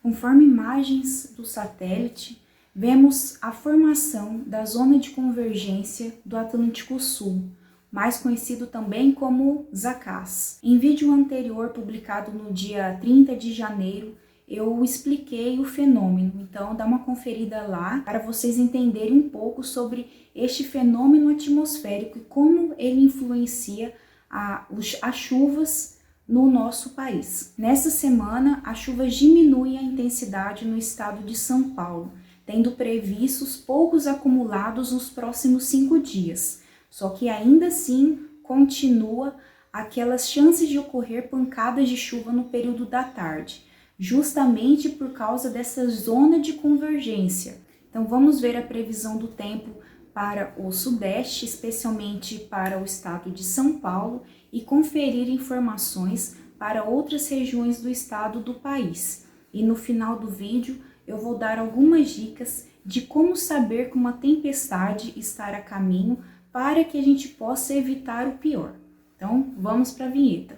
Conforme imagens do satélite, vemos a formação da zona de convergência do Atlântico Sul, mais conhecido também como ZACAS. Em vídeo anterior, publicado no dia 30 de janeiro, eu expliquei o fenômeno, então dá uma conferida lá para vocês entenderem um pouco sobre este fenômeno atmosférico e como ele influencia as chuvas no nosso país. Nessa semana, as chuvas diminuem a intensidade no estado de São Paulo, tendo previstos poucos acumulados nos próximos 5 dias. Só que ainda assim continua aquelas chances de ocorrer pancadas de chuva no período da tarde, justamente por causa dessa zona de convergência. Então vamos ver a previsão do tempo para o Sudeste, especialmente para o estado de São Paulo, e conferir informações para outras regiões do estado do país. E no final do vídeo eu vou dar algumas dicas de como saber que uma tempestade está a caminho para que a gente possa evitar o pior. Então vamos para a vinheta.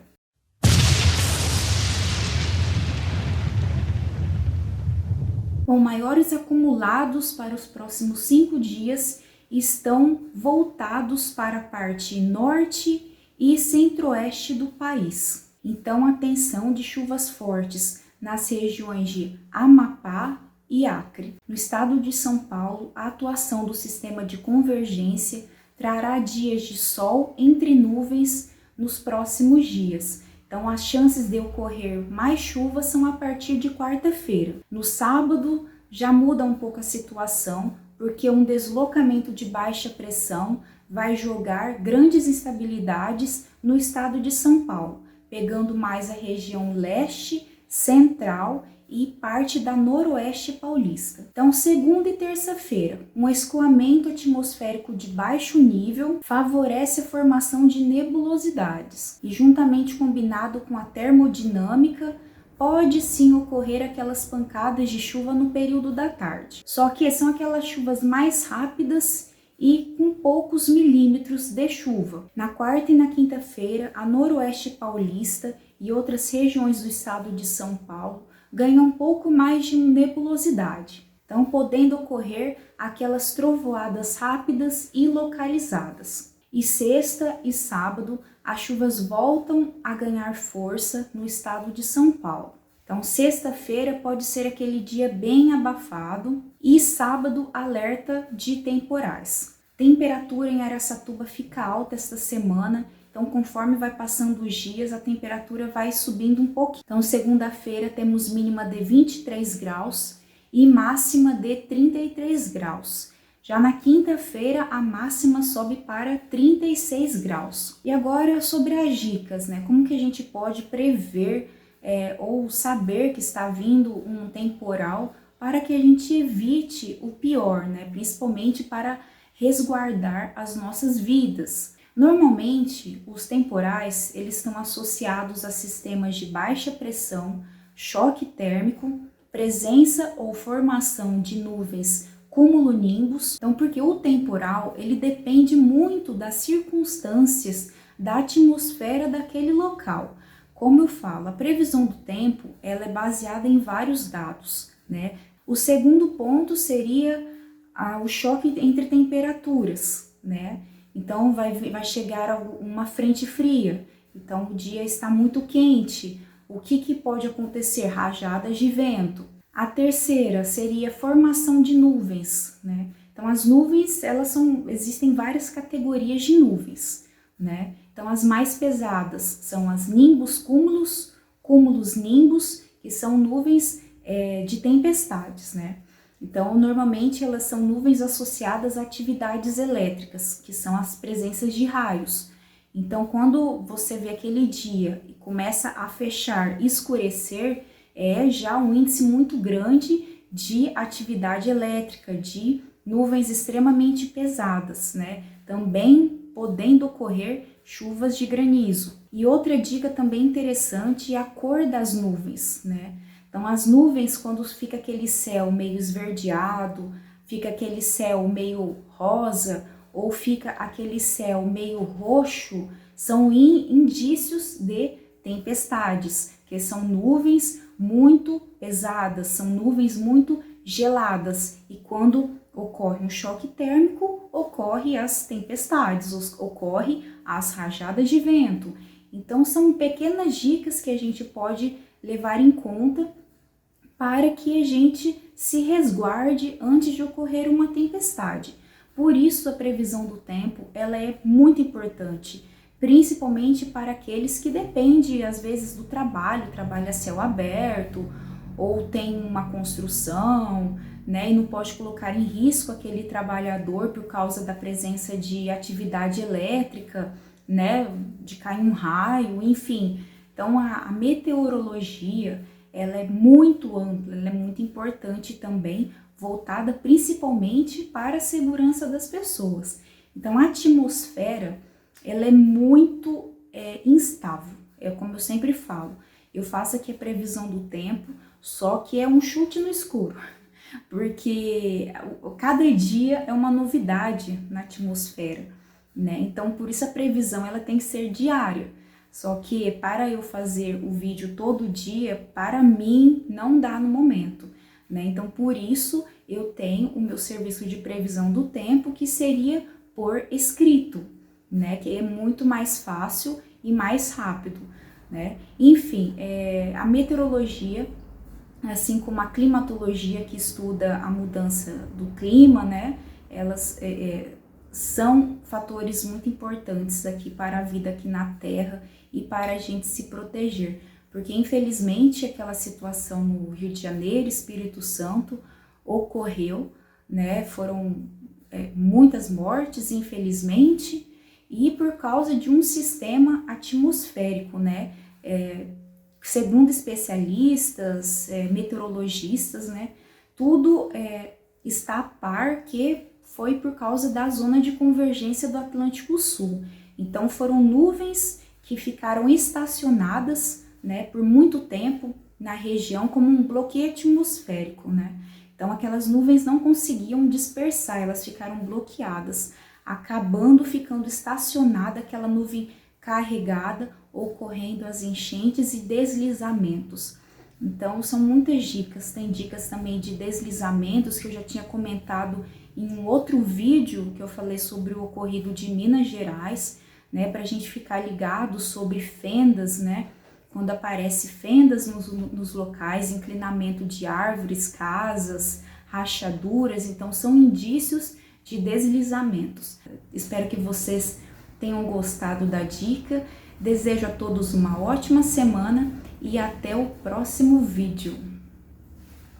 Bom, maiores acumulados para os próximos 5 dias estão voltados para a parte norte e centro-oeste do país. Então, atenção de chuvas fortes nas regiões de Amapá e Acre. No estado de São Paulo, a atuação do sistema de convergência trará dias de sol entre nuvens nos próximos dias. Então, as chances de ocorrer mais chuvas são a partir de quarta-feira. No sábado, já muda um pouco a situação, porque um deslocamento de baixa pressão vai jogar grandes instabilidades no estado de São Paulo, pegando mais a região leste, central e parte da noroeste paulista. Então, segunda e terça-feira, um escoamento atmosférico de baixo nível favorece a formação de nebulosidades e, juntamente combinado com a termodinâmica, pode sim ocorrer aquelas pancadas de chuva no período da tarde. Só que são aquelas chuvas mais rápidas e com poucos milímetros de chuva. Na quarta e na quinta-feira, a noroeste paulista e outras regiões do estado de São Paulo ganham um pouco mais de nebulosidade, então podendo ocorrer aquelas trovoadas rápidas e localizadas. E sexta e sábado, as chuvas voltam a ganhar força no estado de São Paulo. Então, sexta-feira pode ser aquele dia bem abafado e sábado alerta de temporais. Temperatura em Araçatuba fica alta esta semana. Então, conforme vai passando os dias, a temperatura vai subindo um pouquinho. Então, segunda-feira temos mínima de 23 graus e máxima de 33 graus. Já na quinta-feira, a máxima sobe para 36 graus. E agora, sobre as dicas, né? Como que a gente pode prever ou saber que está vindo um temporal para que a gente evite o pior, né? Principalmente para resguardar as nossas vidas. Normalmente, os temporais eles estão associados a sistemas de baixa pressão, choque térmico, presença ou formação de nuvens cumulonimbus. Então, porque o temporal ele depende muito das circunstâncias da atmosfera daquele local. Como eu falo, a previsão do tempo ela é baseada em vários dados, né? O segundo ponto seria o choque entre temperaturas, né? Então, vai chegar uma frente fria, então o dia está muito quente. O que pode acontecer? Rajadas de vento. A terceira seria formação de nuvens, né? Então, as nuvens, existem várias categorias de nuvens, né? Então, as mais pesadas são as nimbus cúmulos, cúmulos nimbus, que são nuvens de tempestades, né? Então, normalmente elas são nuvens associadas a atividades elétricas, que são as presenças de raios. Então, quando você vê aquele dia e começa a fechar, escurecer, é já um índice muito grande de atividade elétrica, de nuvens extremamente pesadas, né? Também podendo ocorrer chuvas de granizo. E outra dica também interessante é a cor das nuvens, né? Então, as nuvens, quando fica aquele céu meio esverdeado, fica aquele céu meio rosa, ou fica aquele céu meio roxo, são indícios de tempestades, que são nuvens muito pesadas, são nuvens muito geladas, e quando ocorre um choque térmico, ocorre as tempestades, ocorre as rajadas de vento. Então são pequenas dicas que a gente pode levar em conta para que a gente se resguarde antes de ocorrer uma tempestade. Por isso a previsão do tempo ela é muito importante, principalmente para aqueles que dependem às vezes do trabalho a céu aberto, ou tem uma construção, né, e não pode colocar em risco aquele trabalhador por causa da presença de atividade elétrica, né, de cair um raio, enfim. Então a meteorologia ela é muito ampla, ela é muito importante também, voltada principalmente para a segurança das pessoas. Então a atmosfera ela é muito instável, é como eu sempre falo. Eu faço aqui a previsão do tempo, só que é um chute no escuro, porque cada dia é uma novidade na atmosfera, né? Então, por isso a previsão ela tem que ser diária. Só que para eu fazer o vídeo todo dia, para mim não dá no momento, né? Então, por isso eu tenho o meu serviço de previsão do tempo, que seria por escrito, né? Que é muito mais fácil e mais rápido, né? Enfim, a meteorologia, assim como a climatologia, que estuda a mudança do clima, né? Elas são fatores muito importantes aqui para a vida aqui na Terra e para a gente se proteger. Porque, infelizmente, aquela situação no Rio de Janeiro, Espírito Santo, ocorreu, né? Foram muitas mortes, infelizmente, e por causa de um sistema atmosférico, né? Segundo especialistas, meteorologistas, né? Tudo está a par que foi por causa da zona de convergência do Atlântico Sul. Então foram nuvens que ficaram estacionadas, né, por muito tempo na região como um bloqueio atmosférico, né? Então aquelas nuvens não conseguiam dispersar, elas ficaram bloqueadas, acabando ficando estacionada aquela nuvem carregada, ocorrendo as enchentes e deslizamentos. Então são muitas dicas, tem dicas também de deslizamentos que eu já tinha comentado em um outro vídeo que eu falei sobre o ocorrido de Minas Gerais, né, para a gente ficar ligado sobre fendas, né, quando aparece fendas nos locais, inclinamento de árvores, casas, rachaduras, então são indícios de deslizamentos. Espero que vocês tenham gostado da dica, desejo a todos uma ótima semana e até o próximo vídeo.